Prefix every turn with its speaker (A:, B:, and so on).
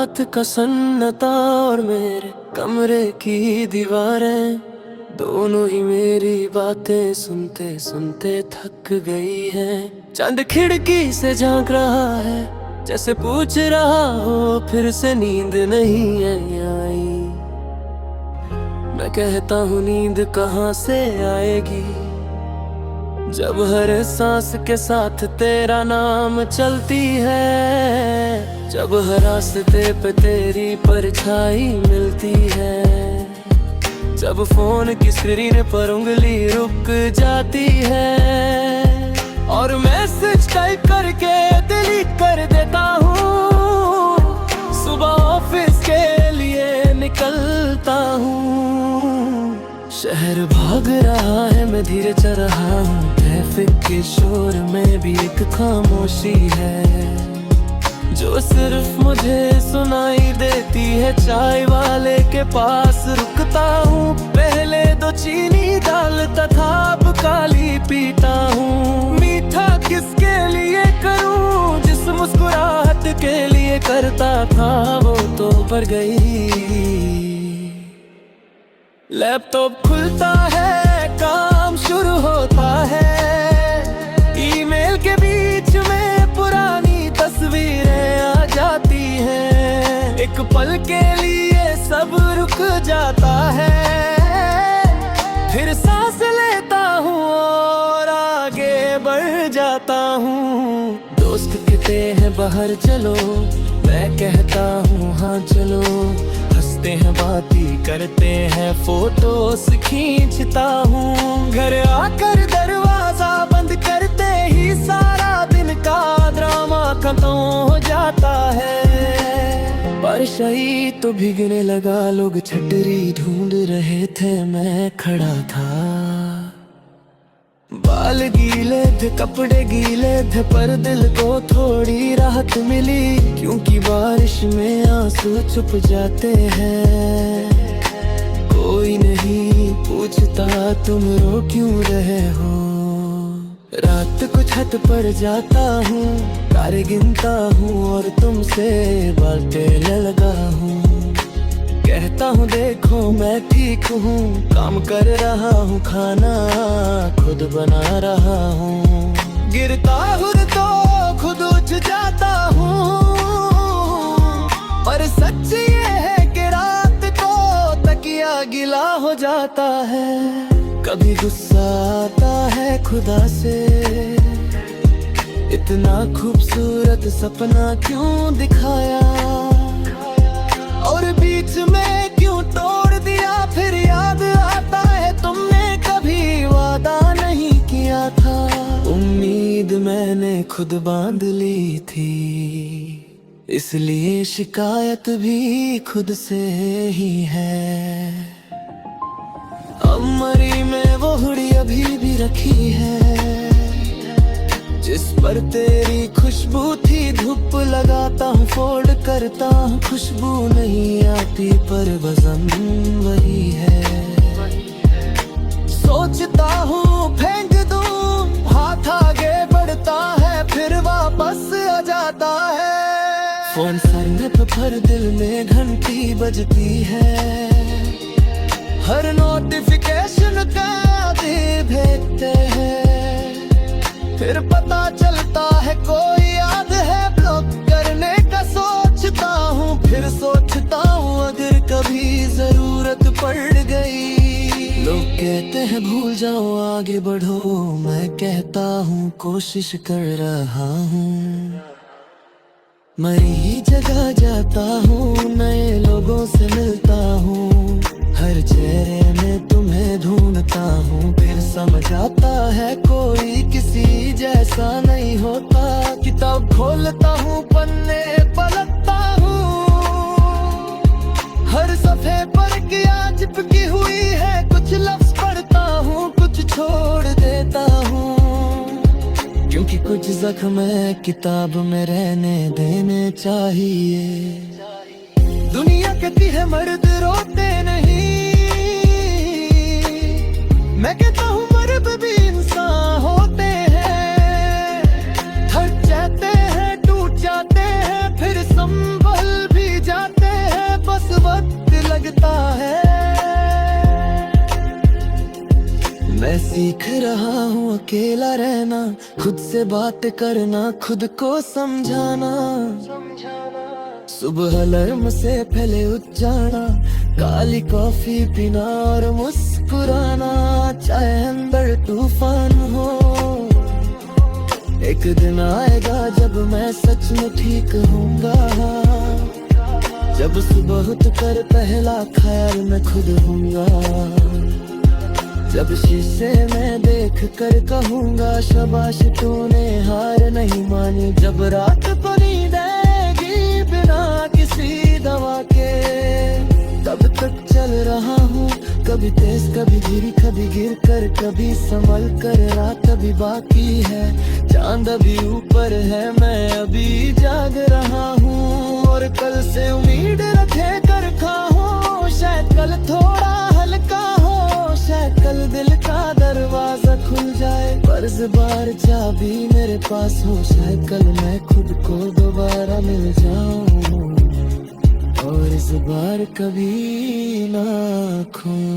A: रात का सन्नाटा और मेरे कमरे की दीवारें, दोनों ही मेरी बातें सुनते सुनते थक गई हैं। चांद खिड़की से झांक रहा है, जैसे पूछ रहा हो फिर से नींद नहीं है आई। मैं कहता हूँ नींद कहाँ से आएगी, जब हर सांस के साथ तेरा नाम चलती है, जब हर रास्ते पे तेरी परछाई मिलती है, जब फोन की स्क्रीन पर उंगली रुक जाती है और मैसेज टाइप करके डिलीट कर देता हूँ। सुबह ऑफिस के लिए निकलता हूँ, शहर भाग रहा है, मैं धीरे चल रहा हूँ। ट्रैफिक के शोर में भी एक खामोशी है जो सिर्फ मुझे सुनाई देती है। चाय वाले के पास रुकता हूँ, पहले दो चीनी डालता था, अब काली पीता हूँ। मीठा किसके लिए करूँ, जिस मुस्कुराहट के लिए करता था वो तो पर गई। लैपटॉप खुलता है, काम शुरू होता है, ईमेल के बीच में पुरानी तस्वीरें आ जाती हैं। एक पल के लिए सब रुक जाता है, फिर सांस लेता हूँ और आगे बढ़ जाता हूँ। दोस्त कहते हैं बाहर चलो, मैं कहता हूँ हाँ चलो। हंसते हैं बातें करते हैं, फोटोस खींचता हूँ। घर आकर दरवाजा बंद करते ही सारा दिन का ड्रामा खत्म हो जाता है। बारिश आई तो भीगने लगा, लोग छतरी ढूंढ रहे थे, मैं खड़ा था। बाल गीले थे, कपड़े गीले थे, पर दिल को थोड़ी राहत मिली, क्योंकि बारिश में आंसू छुप जाते हैं। कोई नहीं पूछता तुम रो क्यों रहे हो। रात को छत पर जाता हूँ, तारे गिनता हूँ और तुमसे बातें लगा हूँ। कहता हूँ देखो मैं ठीक हूँ, काम कर रहा हूँ, खाना खुद बना रहा हूँ। गिरता हूँ तो खुद उठ जाता हूँ, और सच ये है कि रात को तकिया गिला हो जाता है। कभी गुस्सा आता है खुदा से, इतना खूबसूरत सपना क्यों दिखाया, और बीच में क्यों तोड़ दिया। फिर याद आता है तुमने कभी वादा नहीं किया था, उम्मीद मैंने खुद बांध ली थी, इसलिए शिकायत भी खुद से ही है। अमरी में वो हुडी अभी भी रखी है, जिस पर तेरी खुशबू थी। धूप लगाता हूँ, फोल्ड करता हूँ, खुशबू नहीं आती पर वजन वही है। सोचता हूँ फेंक दूँ, हाथ आगे बढ़ता है, फिर वापस आ जाता है। फोन सर में तो फिर दिल में घंटी बजती है, हर नोटिफिकेशन का आधे भेजते हैं। फिर पता चलता है कोई याद है, ब्लॉक करने का सोचता हूँ। फिर सोचता हूँ अगर कभी जरूरत पड़ गई। लोग कहते हैं भूल जाओ आगे बढ़ो, मैं कहता हूँ कोशिश कर रहा हूँ। मरी जगह जाता हूँ, नए लोगों से मिलता हूँ, हर चेहरे में तुम्हें ढूंढता हूँ। फिर समझ आता है कोई किसी जैसा नहीं होता। किताब खोलता हूँ, पन्ने पलटता हूँ, हर सफ़े पर क्या चिपकी हुई है। कुछ लफ्ज़ पढ़ता हूँ, कुछ छोड़ देता हूँ, क्योंकि कुछ जख्म है किताब में रहने देने चाहिए। दुनिया कहती है मर्द रोते नहीं, मैं कहता हूँ मर्द भी इंसान होते हैं। थक जाते हैं, टूट जाते हैं, फिर संभल भी जाते वक्त लगता है। मैं सीख रहा हूँ अकेला रहना, खुद से बात करना, खुद को समझाना। सुबह अलार्म से पहले उठ जाना, काली कॉफी पीना और मुस्कुराना, चाहे अंदर तूफान हो। एक दिन आएगा जब मैं सच में ठीक होऊंगा, जब सुबह उठकर पहला ख्याल मैं खुद होऊंगा, जब शीशे में देख कर कहूंगा शाबाश तूने हार नहीं मानी, जब रात को नींद आएगी बिना किसी दवा के। तब तक चल रहा हूँ, कभी तेज कभी धीरे, कभी गिर कर कभी संभल कर, रात अभी बाकी है, चांद अभी ऊपर है, मैं अभी जाग रहा हूँ। और कल से उम्मीद रखे कर खाऊं, शायद कल थोड़ा हल्का हो, शायद कल दिल का दरवाजा खुल जाए, पर इस बार चाबी मेरे पास हो, शायद कल मैं खुद को दोबारा मिल जाऊं, और इस बार कभी ना खोऊं।